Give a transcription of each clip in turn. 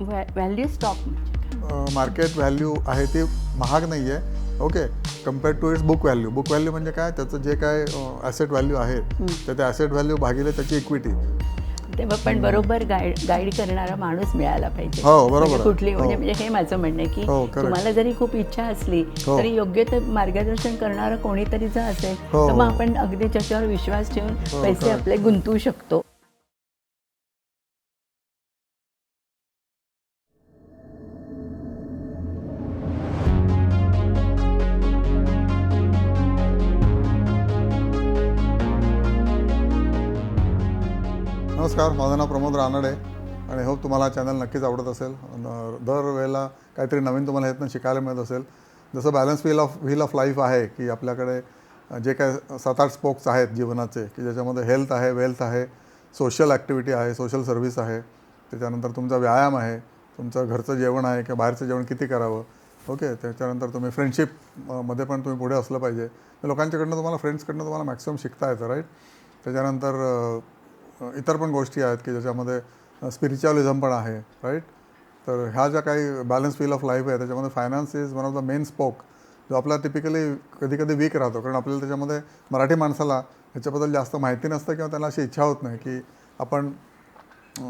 Value stock म्हणजे market value आहे ती महाग नाही आहे. Okay, compare to its book value. Book value म्हणजे काय, त्याचं जे काय ॲसेट व्हॅल्यू आहे तर त्या ॲसेट व्हॅल्यू भागिले त्याची इक्विटी. तेव्हा पण बरोबर गाईड करणारा माणूस मिळाला पाहिजे. हो, बरोबर म्हणजे आहे. कुठली हो. म्हणजे हे माझं म्हणणं आहे की हो, correct. तुम्हाला जरी खूप इच्छा असली हो. तरी योग्य ते मार्गदर्शन करणारं कोणीतरी जर असेल हो, तर मग हो. आपण अगदी त्याच्यावर विश्वास ठेवून हो, पैसे correct. आपले गुंतवू शकतो. नमस्कार, माझं नाव प्रमोद रानडे आणि होप तुम्हाला हा चॅनल नक्कीच आवडत असेल. दरवेळेला काहीतरी नवीन तुम्हाला ह्यातनं शिकायला मिळत असेल. जसं बॅलन्स व्हील ऑफ लाईफ आहे की आपल्याकडे जे काय 7-8 स्पोक्स आहेत जीवनाचे, की ज्याच्यामध्ये हेल्थ आहे, वेल्थ आहे, सोशल ॲक्टिव्हिटी आहे, सोशल सर्व्हिस आहे, त्याच्यानंतर तुमचा व्यायाम आहे, तुमचं घरचं जेवण आहे किंवा बाहेरचं जेवण किती करावं. ओके, त्याच्यानंतर तुम्ही फ्रेंडशिप मध्ये पण तुम्ही पुढे असलं पाहिजे. लोकांच्याकडनं तुम्हाला फ्रेंड्सकडनं तुम्हाला मॅक्सिमम शिकता येतं, राईट. त्याच्यानंतर इतर पण गोष्टी आहेत की ज्याच्यामध्ये स्पिरिच्युअलिझम पण आहे, राईट. तर ह्या ज्या काही बॅलन्स व्हील ऑफ लाईफ आहे त्याच्यामध्ये finance is one of the main spoke, जो आपला टिपिकली कधी कधी वीक राहतो. कारण आपल्याला त्याच्यामध्ये मराठी माणसाला ह्याच्याबद्दल जास्त माहिती नसतं किंवा त्यांना अशी इच्छा होत नाही की आपण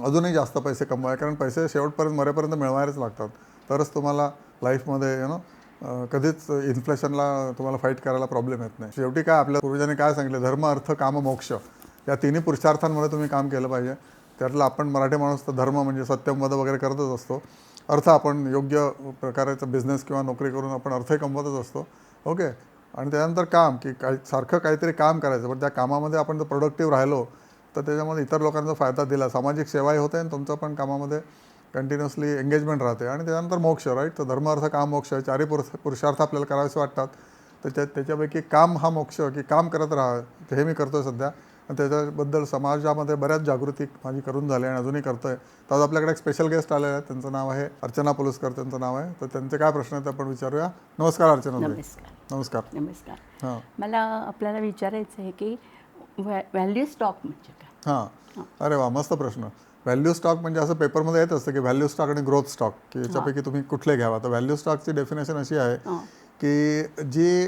अजूनही जास्त पैसे कमवाय. कारण पैसे शेवटपर्यंत मरेपर्यंत मिळवायलाच लागतात, तरच तुम्हाला लाईफमध्ये कधीच इन्फ्लेशनला तुम्हाला फाईट करायला प्रॉब्लेम येत नाही. शेवटी काय आपल्या पूर्वजांनी काय सांगितलं, धर्म अर्थ काम मोक्ष, या तिन्ही पुरुषार्थांमध्ये तुम्ही काम केलं पाहिजे. त्यातलं आपण मराठी माणूस तर धर्म म्हणजे सत्यमवद वगैरे करतच असतो. अर्थ आपण योग्य प्रकारचा बिझनेस किंवा नोकरी करून आपण अर्थही कमवतच असतो. ओके, आणि त्यानंतर काम, की सारखं काहीतरी काम करायचं, पण त्या कामामध्ये आपण जर प्रोडक्टिव्ह राहिलो तर त्याच्यामध्ये इतर लोकांचा फायदा दिला, सामाजिक सेवाही होते आणि तुमचं पण कामामध्ये कंटिन्युअसली एंगेजमेंट राहते. आणि त्यानंतर मोक्ष, राईट. तर धर्म अर्थ काम मोक्ष, चारही पुरुषार्थ आपल्याला करावेसे वाटतात. तर त्याच्यापैकी काम हा मोक्ष, की काम करत राहा, हे मी करतो आहे सध्या. आणि त्याच्याबद्दल समाजामध्ये बऱ्याच जागृती माझी करून झाली आणि अजूनही करतो आहे. तर आज आपल्याकडे एक स्पेशल गेस्ट आलेले आहेत. त्यांचं नाव आहे अर्चना पलुस्कर, त्यांचं नाव आहे. तर त्यांचे काय प्रश्न आहेत आपण विचारूया. नमस्कार अर्चना. नमस्कार. नमस्कार. नमस्कार. हां मला आपल्याला विचारायचं आहे की व्हॅल्यू स्टॉक म्हणजे काय? हां अरे वा, मस्त प्रश्न. व्हॅल्यू स्टॉक म्हणजे असं पेपरमध्ये येत असतं की व्हॅल्यू स्टॉक आणि ग्रोथ स्टॉक, की याच्यापैकी तुम्ही कुठले घ्यावा. तर व्हॅल्यू स्टॉकची डेफिनेशन अशी आहे की जी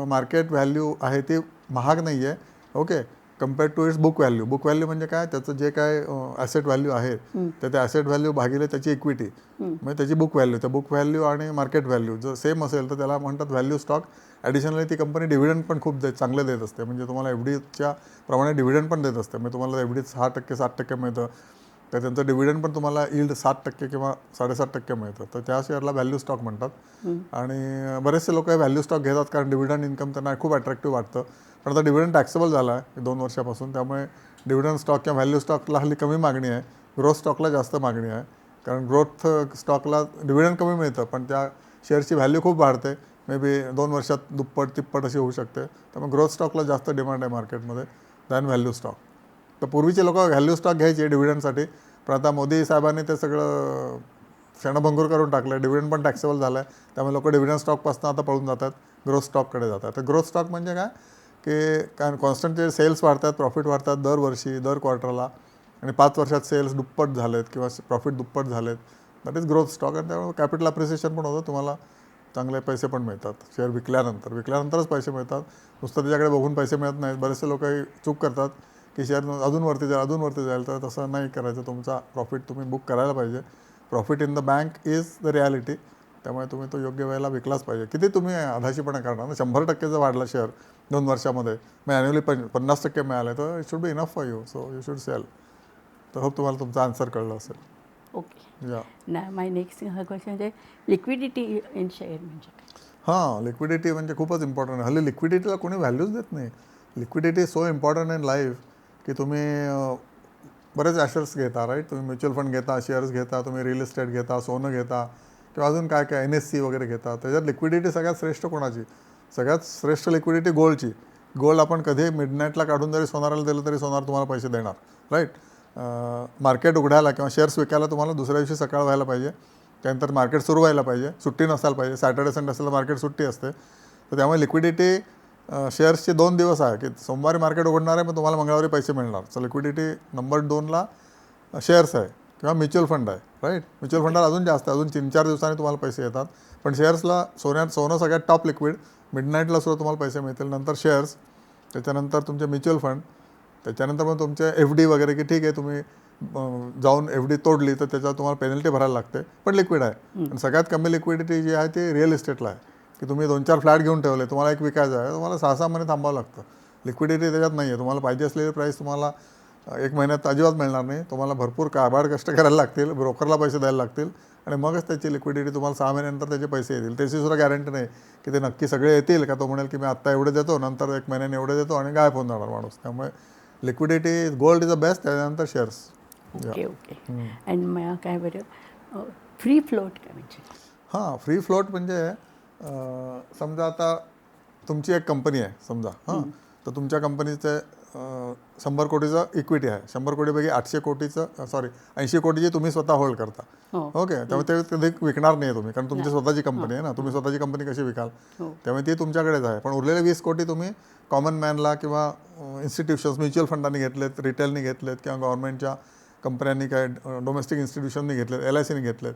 मार्केट व्हॅल्यू आहे ती महाग नाही आहे. Okay, compare to its book value. Book value म्हणजे काय, त्याचं जे काय ॲसेट व्हॅल्यू आहे तर त्या ॲसेट व्हॅल्यू भागिले त्याची इक्विटी, म्हणजे त्याची बुक व्हॅल्यू. तर बुक व्हॅल्यू आणि मार्केट व्हॅल्यू जर सेम असेल तर त्याला म्हणतात व्हॅल्यू स्टॉक. ॲडिशनली ती कंपनी डिव्हिडंड पण खूप चांगले देत असते. म्हणजे तुम्हाला एफडीच्या प्रमाणे डिव्हिडंड पण देत असते. म्हणजे तुम्हाला एफडीत 6% 7% मिळतं, तर त्यांचं डिव्हिडंड पण तुम्हाला यील्ड 7% किंवा 7.5% मिळतं. तर त्या शेअरला व्हॅल्यू स्टॉक म्हणतात. आणि बरेचसे लोक व्हॅल्यू स्टॉक घेतात कारण डिव्हिडंड इन्कम त्यांना खूप अट्रॅक्टिव्ह वाटतं. पण आता डिव्हिडंड टॅक्सेबल झाला आहे 2 वर्षापासून, त्यामुळे डिव्हिडंड स्टॉक किंवा व्हॅल्यू स्टॉकला हल्ली कमी मागणी आहे, ग्रोथ स्टॉकला जास्त मागणी आहे. कारण ग्रोथ स्टॉकला डिव्हिडंड कमी मिळतं पण त्या शेअरची व्हॅल्यू खूप वाढते. मे बी 2 वर्षात दुप्पट तिप्पट अशी होऊ शकते. त्यामुळे ग्रोथ स्टॉकला जास्त डिमांड आहे मार्केटमध्ये दॅन व्हॅल्यू स्टॉक. तर पूर्वीचे लोक व्हॅल्यू स्टॉक घ्यायचे डिव्हिडंडसाठी, पण आता मोदी साहेबांनी ते सगळं क्षणभंगूर करून टाकलं. डिव्हिडंड पण टॅक्सेबल झालं आहे, त्यामुळे लोक डिव्हिडंड स्टॉकपासून आता पळून जातात, ग्रोथ स्टॉककडे जातात. तर ग्रोथ स्टॉक म्हणजे काय, की कारण कॉन्स्टंट जे सेल्स वाढतात, प्रॉफिट वाढतात दरवर्षी दर क्वार्टरला, आणि 5 वर्षात सेल्स दुप्पट झालेत किंवा प्रॉफिट दुप्पट झालेत, दॅट इज ग्रोथ स्टॉक. आणि त्यामुळे कॅपिटल अप्रिसिएशन पण होतं, तुम्हाला चांगले पैसे पण मिळतात. शेअर विकल्यानंतरच पैसे मिळतात. नुसतं त्याच्याकडे बघून पैसे मिळत नाहीत. बरेचसे लोक चूक करतात की शेअर अजून वरती जाईल, तर तसं नाही करायचं. तुमचा प्रॉफिट तुम्ही बुक करायला पाहिजे. Profit in the bank is the reality. त्यामुळे तुम्ही तो योग्य वेळेला विकलाच पाहिजे. किती तुम्ही आधाशीपणा करणार ना. 100% जर वाढला शेअर 2 वर्षामध्ये, मग ॲन्युअली 50% मिळाले, तर it should be enough for you, so you should sell. तर होप तुम्हाला तुमचा आन्सर कळलं असेल. ओके. या ना माय नेक्स्ट क्वेश्चन म्हणजे लिक्विडिटी इन शेअर म्हणजे काय? हां, लिक्विडिटी म्हणजे खूपच इम्पॉर्टंट आहे. हल्ली लिक्विडिटीला कोणी व्हॅल्यूच देत नाही. Liquidity is so important in life की तुम्ही बरेच ॲसेट्स घेता, राईट. तुम्ही म्युच्युअल फंड घेता, शेअर्स घेता, तुम्ही रिअल इस्टेट घेता, सोनं घेता, किंवा अजून काय काय NSC वगैरे घेता. त्याच्यात लिक्विडिटी सगळ्यात श्रेष्ठ कोणाची? सगळ्यात श्रेष्ठ लिक्विडिटी गोल्डची. गोल्ड आपण कधी मिडनाईटला काढून जरी सोनाराला दिलं तरी सोनार तुम्हाला पैसे देणार, राईट. मार्केट उघडायला किंवा शेअर्स विकायला तुम्हाला दुसऱ्या दिवशी सकाळ व्हायला पाहिजे, त्यानंतर मार्केट सुरू व्हायला पाहिजे, सुट्टी नसायला पाहिजे. सॅटर्डे संडे असेल तर मार्केट सुट्टी असते. तर त्यामुळे लिक्विडिटी शेअर्सचे 2 दिवस आहे की सोमवारी मार्केट उघडणार आहे, मग तुम्हाला मंगळवारी पैसे मिळणार. सो लिक्विडिटी नंबर 2ला शेअर्स आहे, किंवा म्युच्युअल फंड आहे, राईट. म्युच्युअल फंडाला अजून जास्त आहे, अजून 3-4 दिवसांनी तुम्हाला पैसे येतात. पण शेअर्सला सोनं सगळ्यात टॉप लिक्विड, मिडनाईटला सुद्धा तुम्हाला पैसे मिळतील. नंतर शेअर्स, त्याच्यानंतर तुमचे म्युच्युअल फंड, त्याच्यानंतर मग तुमचे FD वगैरे, की ठीक आहे तुम्ही जाऊन FD तोडली तर त्याच्यावर तुम्हाला पेनल्टी भरायला लागते, पण लिक्विड आहे. आणि सगळ्यात कमी लिक्विडिटी जी आहे ती रिअल इस्टेटला आहे, की तुम्ही 2-4 फ्लॅट घेऊन ठेवले, तुम्हाला एक विकायचं आहे, तुम्हाला 6-6 महिने थांबावं लागतं. लिक्विडिटी त्याच्यात नाही आहे. तुम्हाला पाहिजे असलेली प्राईस तुम्हाला 1 महिन्यात अजिबात मिळणार नाही. तुम्हाला भरपूर काबाड कष्ट करायला लागतील, ब्रोकरला पैसे द्यायला लागतील, आणि मगच त्याची लिक्विडिटी तुम्हाला 6 महिन्यानंतर त्याचे पैसे येतील. त्याची सुद्धा गॅरंटी नाही की ते नक्की सगळे येतील का. तो म्हणेल की मी आत्ता एवढे देतो, नंतर 1 महिन्याने एवढे देतो, आणि गायब होऊन जाणार माणूस. त्यामुळे liquidity, gold is the best, त्याच्यानंतर शेअर्स. Okay okay. आणि मग काय बरं, फ्री फ्लोट काय म्हणजे? हां, फ्री फ्लोट म्हणजे समजा आता तुमची एक कंपनी आहे समजा, हां, तर तुमच्या कंपनीचे 100 कोटीचं इक्विटी आहे. 100 कोटीपैकी 800 कोटीचं 80 कोटीची तुम्ही स्वतः होल्ड करता. ओके. त्यामुळे ते कधी विकणार नाही तुम्ही, कारण तुमची स्वतःची कंपनी आहे ना. तुम्ही स्वतःची कंपनी कशी विकाल, त्यामुळे ती तुमच्याकडेच आहे. पण उरलेले 20 कोटी तुम्ही कॉमन मॅनला किंवा इन्स्टिट्यूशन्स, म्युच्युअल फंडांनी घेतलेत, रिटेलनी घेतलेत, किंवा गव्हर्नमेंटच्या कंपन्यांनी, काय डोमेस्टिक इन्स्टिट्यूशननी घेतलेत, LICनी घेतलेत,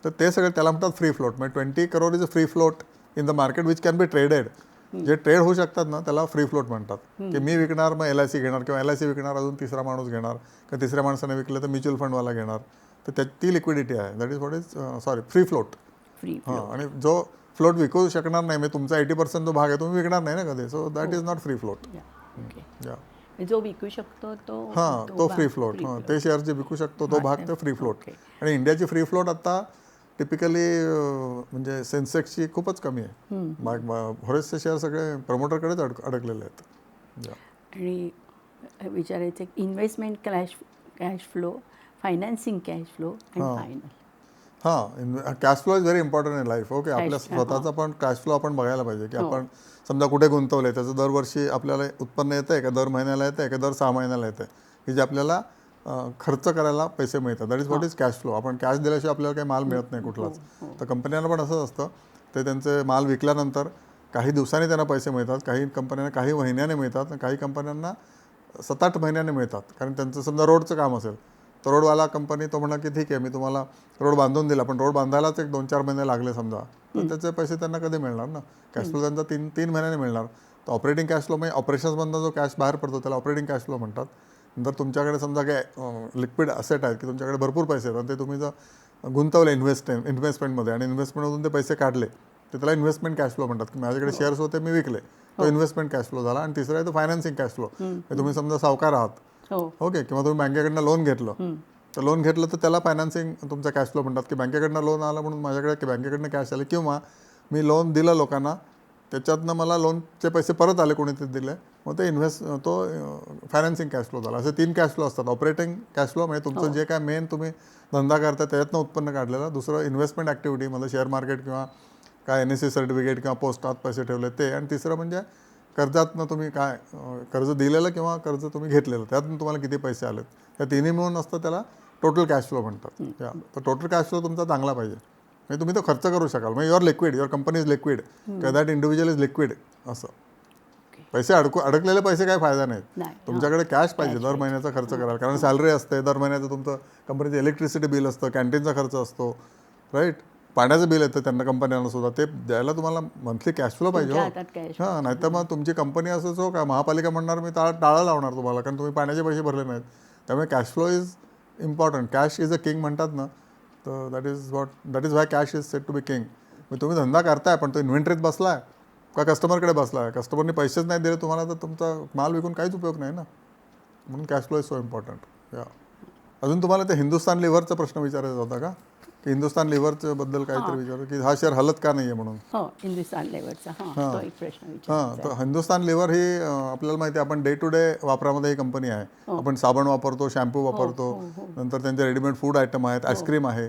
तर ते सगळे त्याला म्हणतात फ्री फ्लोट. म्हणजे 20 crore is a free float in the market which can be traded. जे ट्रेड होऊ शकतात ना त्याला फ्री फ्लोट म्हणतात. की मी विकणार, मग LIC घेणार, किंवा LIC विकणार, अजून तिसरा माणूस घेणार, किंवा तिसऱ्या माणसाने विकलं तर म्युच्युअल फंडवाला घेणार. तर ती लिक्विडिटी आहे. That is what is free float. हां, आणि जो फ्लोट विकू शकणार नाही, म्हणजे तुमचा 80% जो भाग आहे तुम्ही विकणार नाही ना कधी, so that is not free float. जो विकू शकतो तो, हां, तो फ्री फ्लोट. हां, ते शेअर जे विकू शकतो तो भाग ते फ्री फ्लोट. आणि इंडियाची फ्री फ्लोट आता टिपिकली म्हणजे सेन्सेक्सची खूपच कमी आहे. बरेचसे शेअर सगळे प्रमोटरकडेच अडकलेले आहेत. आणि विचारायचं investment cash flow, financing cash flow आणि फायनल. हां, cash flow is very important in life. Okay. आपल्या स्वतःचा पण कॅश फ्लो आपण बघायला पाहिजे, की आपण समजा कुठे गुंतवले, त्याचं दरवर्षी आपल्याला उत्पन्न येतं आहे का, दर महिन्याला येतं आहे का, दर 6 महिन्याला येतं आहे, की जे आपल्याला खर्च करायला पैसे मिळतात. That is what is cash flow. आपण कॅश दिल्याशिवाय आपल्याला काही माल मिळत नाही कुठलाच. तर कंपन्यांना पण असंच असतं. ते त्यांचे माल विकल्यानंतर काही दिवसांनी त्यांना पैसे मिळतात, काही कंपन्यांना काही महिन्याने मिळतात, काही कंपन्यांना 7-8 महिन्याने मिळतात. कारण त्यांचं समजा रोडचं काम असेल, तर रोडवाला कंपनी तो म्हणा की ठीक आहे मी तुम्हाला रोड बांधून दिला, पण रोड बांधायलाच 1-2-4 महिने लागले समजा, तर त्याचे पैसे त्यांना कधी मिळणार ना. कॅश फ्लो त्यांचा 3 महिन्याने मिळणार. तर ऑपरेटिंग कॅश फ्लो म्हणजे ऑपरेशन्समधून जो कॅश बाहेर पडतो त्याला ऑपरेटिंग कॅश फ्लो म्हणतात. नंतर तुमच्याकडे समजा काय लिक्विड असेट आहेत, की तुमच्याकडे भरपूर पैसे आहेत, आणि ते तुम्ही जर गुंतवले इन्व्हेस्टमेंटमध्ये, आणि इन्व्हेस्टमेंटमधून ते पैसे काढले, तर त्याला इन्व्हेस्टमेंट कॅश फ्लो म्हणतात. की माझ्याकडे शेअर्स होते, मी विकले, तो इन्व्हेस्टमेंट कॅश फ्लो झाला. आणि तिसरा आहे तो फायनान्सिंग कॅश फ्लो. तुम्ही समजा सावकार आहात, ओके, किंवा तुम्ही बँकेकडनं लोन घेतलं, तर लोन घेतलं तर त्याला फायनान्सिंग तुमचा कॅश फ्लो म्हणतात. की बँकेकडनं लोन आलं म्हणून माझ्याकडे बँकेकडनं कॅश आले, किंवा मी लोन दिलं लोकांना, त्याच्यातनं मला लोनचे पैसे परत आले कोणीतरी दिले, मग ते तो फायनान्सिंग कॅश फ्लो झाला. असे 3 कॅश फ्लो असतात. ऑपरेटिंग कॅश फ्लो म्हणजे तुमचं जे काय मेन तुम्ही धंदा करता त्याच्यातनं उत्पन्न काढलेलं. दुसरं इन्व्हेस्टमेंट ॲक्टिव्हिटी, म्हणजे शेअर मार्केट किंवा काय NSE सर्टिफिकेट किंवा पोस्टात पैसे ठेवले ते. आणि तिसरं म्हणजे कर्जातनं तुम्ही काय कर्ज दिलेलं किंवा कर्ज तुम्ही घेतलेलं, त्यातून तुम्हाला किती पैसे आलेत, त्या तिन्ही मिळून असतं, त्याला टोटल कॅश फ्लो म्हणतात. तर टोटल कॅश फ्लो तुमचा चांगला पाहिजे, म्हणजे तुम्ही तो खर्च करू शकाल. म्हणजे your liquid, your company is liquid, किंवा दॅट इंडिव्हिज्युअल इज लिक्विड. असं पैसे अडकलेले पैसे काय फायदा नाहीत. तुमच्याकडे कॅश पाहिजे दर महिन्याचा खर्च कराल, कारण सॅलरी असते, दर महिन्याचं तुमचं कंपनीचं इलेक्ट्रिसिटी बिल असतं, कॅन्टीनचा खर्च असतो, राईट, पाण्याचं बिल येतं त्यांना कंपन्यांना सुद्धा, ते द्यायला तुम्हाला मंथली कॅश फ्लो पाहिजे. हां, नाहीतर मग तुमची कंपनी असंच हो का, महापालिका म्हणणार मी टाळं लावणार तुम्हाला, कारण तुम्ही पाण्याचे पैसे भरले नाहीत. त्यामुळे cash flow is important. Cash is a king म्हणतात ना, तर that is why cash is set to be king. मग तुम्ही धंदा करताय, पण तो इन्व्हेंटरीत बसलाय का कस्टमरकडे बसलाय, कस्टमरने पैसेच नाही दिले तुम्हाला, तर तुमचा माल विकून काहीच उपयोग नाही ना. म्हणून cash flow is so important. अजून तुम्हाला ते हिंदुस्तान लिव्हरचा प्रश्न विचारायचा होता का, की हिंदुस्तान लिव्हरच्या बद्दल काहीतरी विचारलं, की हा शेअर हलत का नाही आहे म्हणून. हिंदुस्तान लिव्हरचा प्रश्न. तर हिंदुस्तान लिव्हर ही आपल्याला माहिती आहे, आपण डे टू डे वापरामध्ये ही कंपनी आहे. आपण साबण वापरतो, शॅम्पू वापरतो, नंतर त्यांचे रेडीमेड फूड आयटम आहेत, आईस्क्रीम आहे,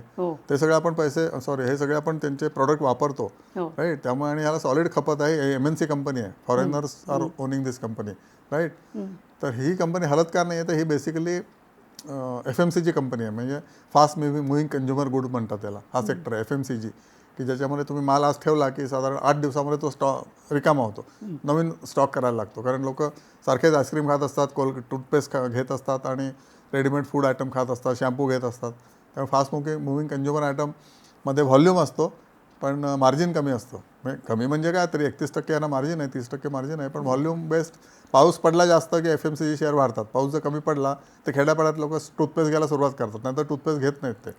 ते सगळे आपण हे सगळे आपण त्यांचे प्रोडक्ट वापरतो, राईट. त्यामुळे आणि ह्याला सॉलिड खपत आहे. MNC कंपनी आहे, फॉरेनर्स आर ओनिंग दिस कंपनी, राईट. तर ही कंपनी हलत का नाही आहे, तर ही बेसिकली FMCG कंपनी आहे, म्हणजे फास्ट मुव्हिंग कंझ्युमर गुड म्हणतात त्याला. हा सेक्टर आहे FMCG, की ज्याच्यामध्ये तुम्ही माल आज ठेवला की साधारण 8 दिवसामध्ये तो स्टॉक रिकामा होतो, नवीन स्टॉक करायला लागतो. कारण लोक सारखेच आईस्क्रीम खात असतात, टूथपेस्ट घेत असतात, आणि रेडीमेड फूड आयटम खात असतात, शॅम्पू घेत असतात. त्यामुळे फास्ट मुव्हिंग कंझ्युमर आयटममध्ये व्हॉल्यूम असतो पण मार्जिन कमी असतं. म्हणजे कमी म्हणजे काय तरी 31% यांना मार्जिन आहे, 30% मार्जिन आहे, पण व्हॉल्यूम बेस्ड. पाऊस पडला जास्त की FMCG शेअर वाढतात. पाऊस जर कमी पडला तर खेड्यापाड्यात लोक टूथपेस्ट घ्यायला सुरुवात करतात, नंतर टूथपेस्ट घेत नाहीत, ते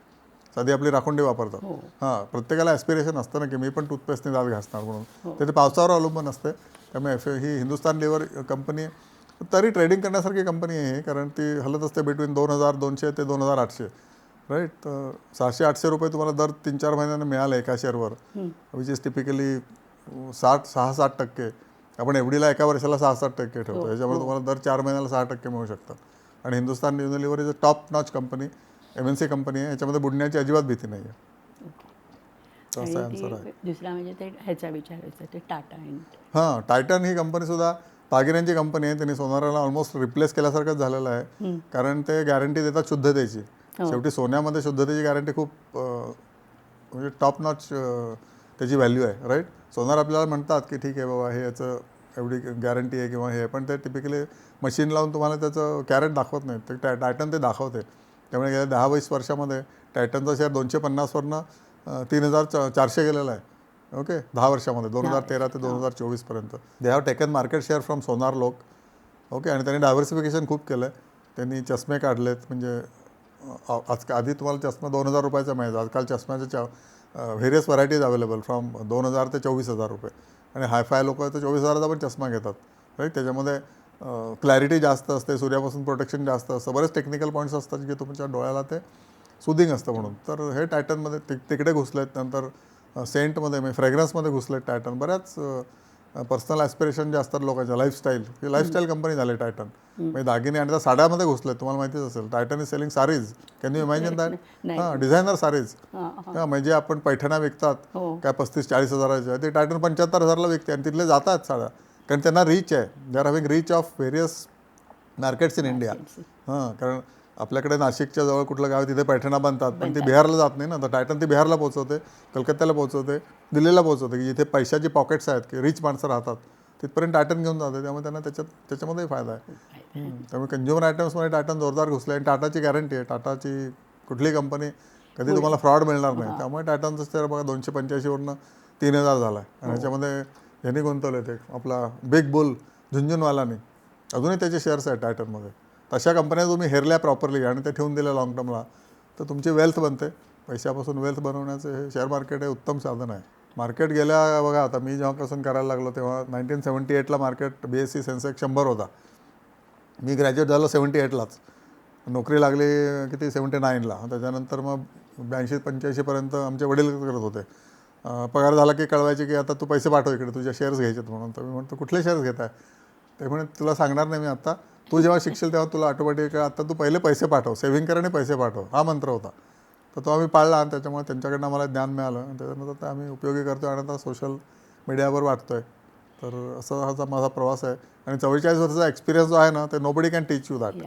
साधी आपली राखुंडी वापरतात. हां, प्रत्येकाला ॲस्पिरेशन असतं ना की मी पण टूथपेस्टने दात घासणार म्हणून. ते पावसावर अवलंबून असते. त्यामुळे ही हिंदुस्तान लिव्हर कंपनी तरी ट्रेडिंग करण्यासारखी कंपनी आहे, कारण ती हलत असते बिटवीन 2200 ते 2800, राईट. तर 600-800 रुपये तुम्हाला दर 3-4 महिन्यांना मिळाले एका शेअरवर, विच इज टिपिकली 6-7%. आपण एवढीला एका वर्षाला 6-7% ठेवतो, याच्यामुळे तुम्हाला दर 4 महिन्याला 6% मिळू शकतात. आणि Hindustan Unilever is a top notch company, MNC company आहे, याच्यामध्ये बुडण्याची अजिबात भीती नाही आहे. तसा आन्सर आहे. दुसरा म्हणजे ते ह्याचा विचारायचं ते टाटा अँड हां, टायटन ही कंपनीसुद्धा दागिन्यांची कंपनी आहे. त्यांनी सोनाराला ऑलमोस्ट रिप्लेस केल्यासारखंच झालेलं आहे, कारण ते गॅरंटी देतात शुद्धतेची. शेवटी सोन्यामध्ये शुद्धतेची गॅरंटी खूप म्हणजे टॉप नॉच त्याची व्हॅल्यू आहे, राईट. सोनार आपल्याला म्हणतात की ठीक आहे बाबा हे याचं एवढी गॅरंटी आहे किंवा हे, पण ते टिपिकली मशीन लावून तुम्हाला त्याचं कॅरेट दाखवत नाही, ते टायटन ते दाखवते. त्यामुळे गेल्या 10-20 वर्षामध्ये टायटनचा शेअर 250वरनं 3400 गेलेला आहे. ओके, 10 वर्षामध्ये 2013 ते 2024पर्यंत. They have taken market share from सोनार लोक. ओके, आणि त्यांनी डायव्हर्सिफिकेशन खूप केलं आहे. त्यांनी चष्मे काढलेत, म्हणजे आधी तुम्हाला चष्मा 2000 रुपयाचा मिळायचा, आजकाल चष्म्याच्या व्हेरियस व्हरायटीज अवेलेबल फ्रॉम 2000 ते 24,000 रुपये. आणि हायफाय लोक तर 24,000चा पण चष्मा घेतात, राईट. त्याच्यामध्ये क्लॅरिटी जास्त असते, सूर्यापासून प्रोटेक्शन जास्त असतं, बरेच टेक्निकल पॉईंट्स असतात की तुमच्या डोळ्याला ते सुदिंग असतं म्हणून. तर हे टायटनमध्ये तिकडे घुसलेत. नंतर सेंटमध्ये म्हणजे फ्रेग्रन्समध्ये घुसलेत टायटन. बऱ्याच पर्सनल ॲस्पिरेशन जे असतात लोकांच्या, लाईफस्टाईल कंपनी झाली टायटन. म्हणजे दागिने आणि त्या साड्यामध्ये घुसलेत, तुम्हाला माहितीच असेल. Titan is selling saris, can you imagine that? हां, डिझायनर सारीज. हां, म्हणजे आपण पैठण्या विकतात काय 35-40 हजाराच्या, ते टायटन 75,000ला विकते, आणि तिथले जातात साड्या, कारण त्यांना रीच आहे. They are having reach of various markets in India. हां, कारण आपल्याकडे नाशिकच्या जवळ कुठलं गाव तिथे पैठणा बनतात, पण ती बिहारला जात नाही ना. तर टायटन ती बिहारला पोहोचवते, कलकत्त्याला पोहोचवते, दिल्लीला पोहोचवते, की जिथे पैशाची पॉकेट्स आहेत, की रिच माणसं राहतात, तिथपर्यंत टायटन घेऊन जाते. त्यामुळे त्यांना त्याच्यामध्येही फायदा आहे. त्यामुळे कंझ्युमर आयटम्समध्ये टायटन जोरदार घुसले. आणि टाटाची गॅरंटी आहे, टाटाची कुठली कंपनी कधी तुम्हाला फ्रॉड मिळणार नाही. त्यामुळे टायटनचं शेअर बघा 285वरनं 3000 झाला आहे. आणि ह्याच्यामध्ये ह्यांनी गुंतवले, ते आपला बिग बुल झुंझुनवालानी, अजूनही त्याचे शेअर्स आहेत टायटनमध्ये. तशा कंपन्या तुम्ही हेरल्या प्रॉपरली आणि ते ठेवून दिल्या लॉंग टर्मला, तर तुमची वेल्थ बनते. पैशापासून वेल्थ बनवण्याचं हे शेअर मार्केट हे उत्तम साधन आहे. मार्केट गेल्या बघा, आता मी जेव्हापासून करायला लागलो तेव्हा 1978ला मार्केट BSE सेन्सेक्स 100 होता. मी ग्रॅज्युएट झालो 78लाच, नोकरी लागली किती 79ला. त्याच्यानंतर मग 82-85पर्यंत आमचे वडील करत होते. पगार झाला की कळवायचे की आता तू पैसे पाठव इकडे, तुझ्या शेअर्स घ्यायचे म्हणून. तर मी म्हणतो कुठले शेअर्स घेत आहे? ते म्हणे तुला सांगणार नाही मी आता, तू जेव्हा शिकशील तेव्हा तुला ऑटोमॅटिक, आता तू पहिले पैसे पाठव, सेव्हिंग कर आणि पैसे पाठव, हा मंत्र होता. तर तो आम्ही पाळला, आणि त्याच्यामुळे त्यांच्याकडनं आम्हाला ज्ञान मिळालं, आणि त्याच्यानंतर ते आम्ही उपयोगी करतो आणि आता सोशल मीडियावर वाटतो आहे. तर असा हा माझा प्रवास आहे. आणि 44 वर्षाचा एक्सपिरियन्स जो आहे ना, ते nobody can teach you that.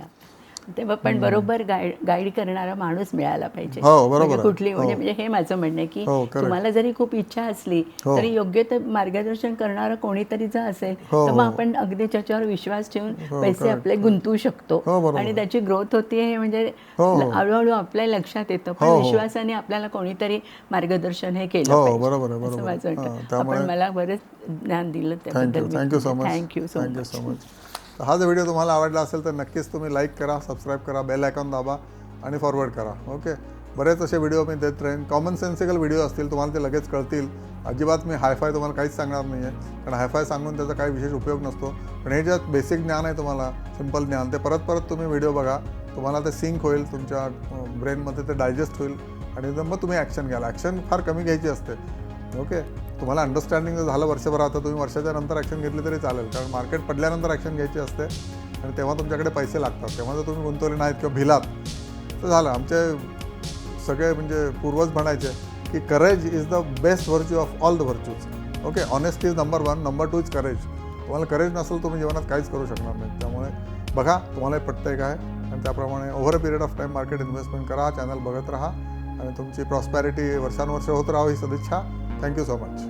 तेव्हा पण बरोबर गाईड करणारा माणूस मिळाला पाहिजे. हो, बरोबर म्हणजे कुठली म्हणजे हे माझं म्हणणं आहे की तुम्हाला जरी खूप इच्छा असली तरी योग्य ते मार्गदर्शन करणारं कोणीतरी जर असेल तर मग आपण अगदी त्याच्यावर विश्वास ठेवून पैसे आपले गुंतवू शकतो, आणि त्याची ग्रोथ होती हे म्हणजे हळूहळू आपल्या लक्षात येतं. पण विश्वासाने आपल्याला कोणीतरी मार्गदर्शन हे केलं पाहिजे, बरोबर आहे, असं माझं वाटतं. आपण मला बरेच ज्ञान दिलं त्याबद्दल thank you so much. Thank you so much. हा जर व्हिडिओ तुम्हाला आवडला असेल तर नक्कीच तुम्ही लाईक करा, सबस्क्राईब करा, बेल आयकॉन दाबा आणि फॉरवर्ड करा. ओके, बरेच असे व्हिडिओ मी देत राहीन. कॉमन सेन्सिकल व्हिडिओ असतील, तुम्हाला ते लगेच कळतील. अजिबात मी हायफाय तुम्हाला काहीच सांगणार नाही आहे, कारण हायफाय सांगून त्याचा काही विशेष उपयोग नसतो. पण हे जे बेसिक ज्ञान आहे तुम्हाला, सिंपल ज्ञान, ते परत परत तुम्ही व्हिडिओ बघा, तुम्हाला ते सिंक होईल, तुमच्या ब्रेनमध्ये ते डायजेस्ट होईल, आणि मग तुम्ही ॲक्शन घ्याल. ॲक्शन फार कमी घ्यायची असते. ओके, तुम्हाला अंडरस्टँडिंग जर झालं वर्षभर, आता तुम्ही वर्षाच्या नंतर ॲक्शन घेतली तरी चालेल, कारण मार्केट पडल्यानंतर ॲक्शन घ्यायची असते, आणि तेव्हा तुमच्याकडे पैसे लागतात. तेव्हा जर तुम्ही गुंतवले नाहीत किंवा भिलात तर झालं. आमचे सगळे म्हणजे पूर्वज म्हणायचे की courage is the best virtue of all the virtues. Okay, honesty is number 1, number 2 is courage. तुम्हाला करेज नसेल तुम्ही जीवनात काहीच करू शकणार नाही. त्यामुळे बघा तुम्हालाही पटतंय काय, आणि त्याप्रमाणे over a period of time market investment करा. चॅनल बघत राहा, आणि तुमची प्रॉस्पॅरिटी वर्षानुवर्ष होत राहावी ही सदिच्छा. Thank you so much.